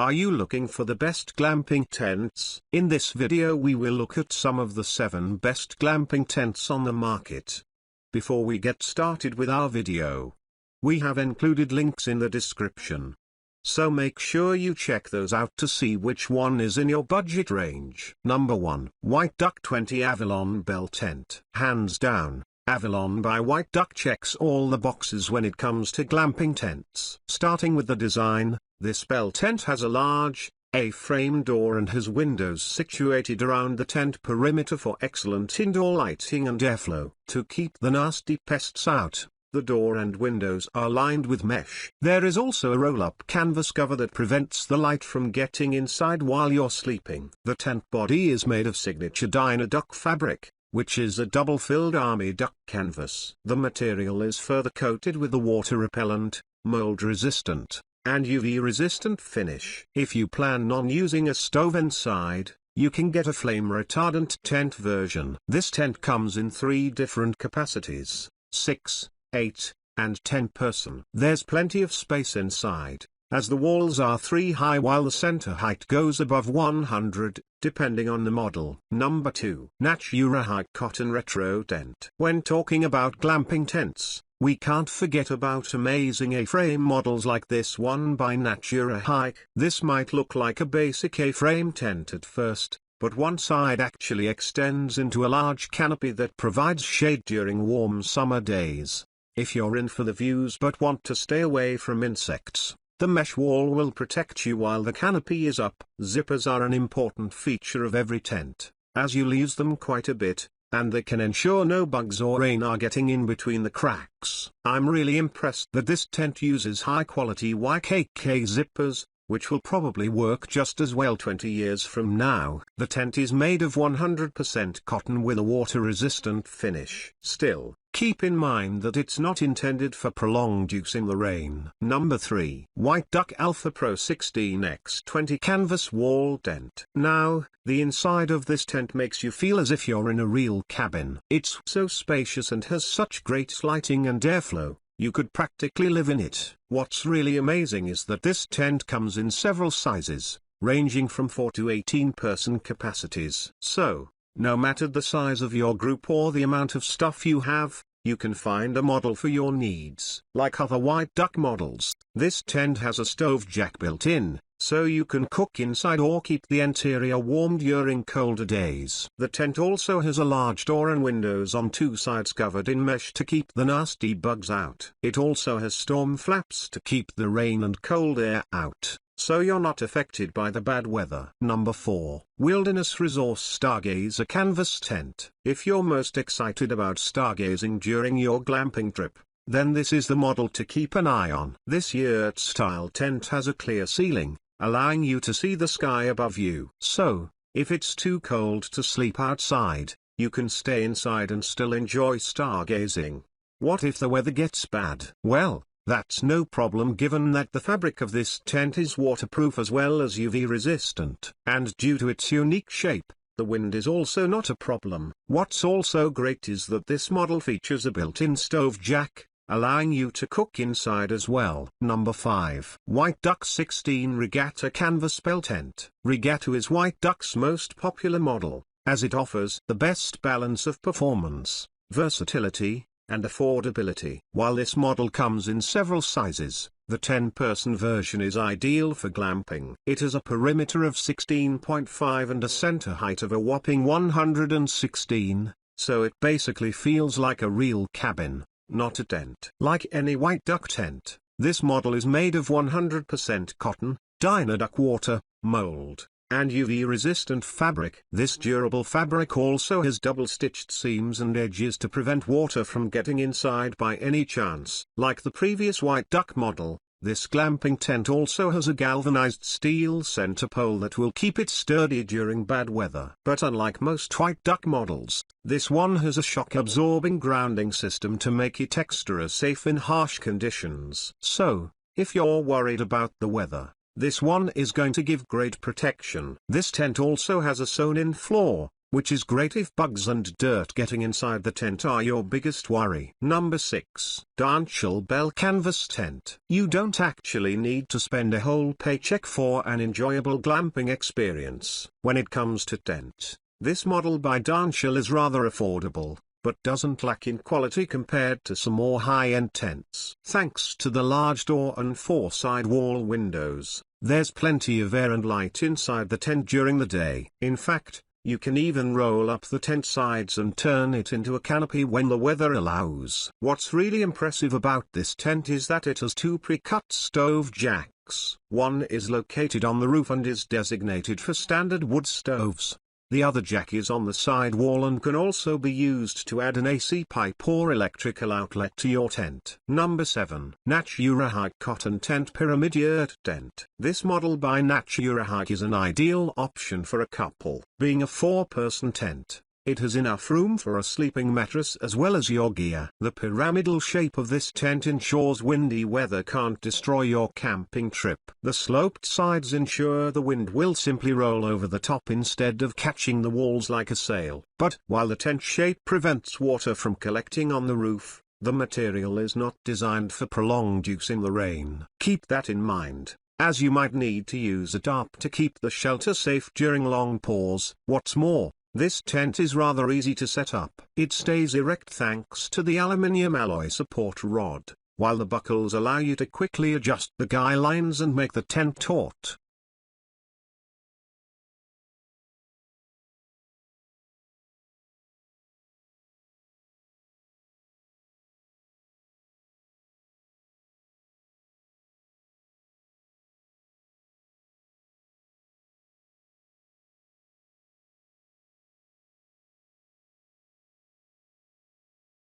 Are you looking for the best glamping tents? In this video we will look at some of the 7 best glamping tents on the market. Before we get started with our video, we have included links in the description. So make sure you check those out to see which one is in your budget range. Number 1. White Duck 20 Avalon Bell Tent. Hands down, Avalon by White Duck checks all the boxes when it comes to glamping tents. Starting with the design, this bell tent has a large, A-frame door and has windows situated around the tent perimeter for excellent indoor lighting and airflow. To keep the nasty pests out, the door and windows are lined with mesh. There is also a roll-up canvas cover that prevents the light from getting inside while you're sleeping. The tent body is made of signature Dyna duck fabric, which is a double-filled army duck canvas. The material is further coated with a water-repellent, mold-resistant, and UV-resistant finish. If you plan on using a stove inside, you can get a flame-retardant tent version. This tent comes in 3 different capacities: 6, 8, and 10 person. There's plenty of space inside, as the walls are 3 high while the center height goes above 100, depending on the model. Number 2. Naturehike Cotton Retro Tent. When talking about glamping tents, we can't forget about amazing A-frame models like this one by Naturehike. This might look like a basic A-frame tent at first, but one side actually extends into a large canopy that provides shade during warm summer days. If you're in for the views but want to stay away from insects, the mesh wall will protect you while the canopy is up. Zippers are an important feature of every tent, as you'll use them quite a bit, and they can ensure no bugs or rain are getting in between the cracks. I'm really impressed that this tent uses high-quality YKK zippers, which will probably work just as well 20 years from now. The tent is made of 100% cotton with a water-resistant finish. Still, keep in mind that it's not intended for prolonged use in the rain. Number 3. White Duck Alpha Pro 16x20 Canvas Wall Tent. Now, the inside of this tent makes you feel as if you're in a real cabin. It's so spacious and has such great lighting and airflow, you could practically live in it. What's really amazing is that this tent comes in several sizes, ranging from 4 to 18 person capacities. So, no matter the size of your group or the amount of stuff you have, you can find a model for your needs. Like other White Duck models, this tent has a stove jack built in, so you can cook inside or keep the interior warm during colder days. The tent also has a large door and windows on 2 sides covered in mesh to keep the nasty bugs out. It also has storm flaps to keep the rain and cold air out, so you're not affected by the bad weather. Number 4. Wilderness Resource Stargazer Canvas Tent. If you're most excited about stargazing during your glamping trip, then this is the model to keep an eye on. This Yurt-style tent has a clear ceiling, allowing you to see the sky above you. So, if it's too cold to sleep outside, you can stay inside and still enjoy stargazing. What if the weather gets bad? Well, that's no problem given that the fabric of this tent is waterproof as well as UV resistant. And due to its unique shape, the wind is also not a problem. What's also great is that this model features a built-in stove jack, allowing you to cook inside as well. Number 5. White Duck 16 Regatta Canvas Bell Tent. Regatta is White Duck's most popular model, as it offers the best balance of performance, versatility, and affordability. While this model comes in several sizes, the 10-person version is ideal for glamping. It has a perimeter of 16.5 and a center height of a whopping 116, so it basically feels like a real cabin, not a tent. Like any White Duck tent, this model is made of 100% cotton, Dyna duck water, mold, and UV-resistant fabric. This durable fabric also has double-stitched seams and edges to prevent water from getting inside by any chance. Like the previous White Duck model, this glamping tent also has a galvanized steel center pole that will keep it sturdy during bad weather. But unlike most White Duck models, this one has a shock-absorbing grounding system to make it extra safe in harsh conditions. So, if you're worried about the weather, this one is going to give great protection. This tent also has a sewn-in floor, which is great if bugs and dirt getting inside the tent are your biggest worry. Number 6. Danchel Bell Canvas Tent. You don't actually need to spend a whole paycheck for an enjoyable glamping experience. When it comes to tent, this model by Danchel is rather affordable, but doesn't lack in quality compared to some more high-end tents. Thanks to the large door and 4 side wall windows, there's plenty of air and light inside the tent during the day. In fact, you can even roll up the tent sides and turn it into a canopy when the weather allows. What's really impressive about this tent is that it has 2 pre-cut stove jacks. One is located on the roof and is designated for standard wood stoves. The other jack is on the side wall and can also be used to add an AC pipe or electrical outlet to your tent. Number 7. Naturehike Cotton Tent Pyramid Yurt Tent. This model by Naturehike is an ideal option for a couple. Being a 4-person tent, it has enough room for a sleeping mattress as well as your gear. The pyramidal shape of this tent ensures windy weather can't destroy your camping trip. The sloped sides ensure the wind will simply roll over the top instead of catching the walls like a sail. But while the tent shape prevents water from collecting on the roof, the material is not designed for prolonged use in the rain. Keep that in mind, as you might need to use a tarp to keep the shelter safe during long pours. What's more, this tent is rather easy to set up. It stays erect thanks to the aluminium alloy support rod, while the buckles allow you to quickly adjust the guy lines and make the tent taut.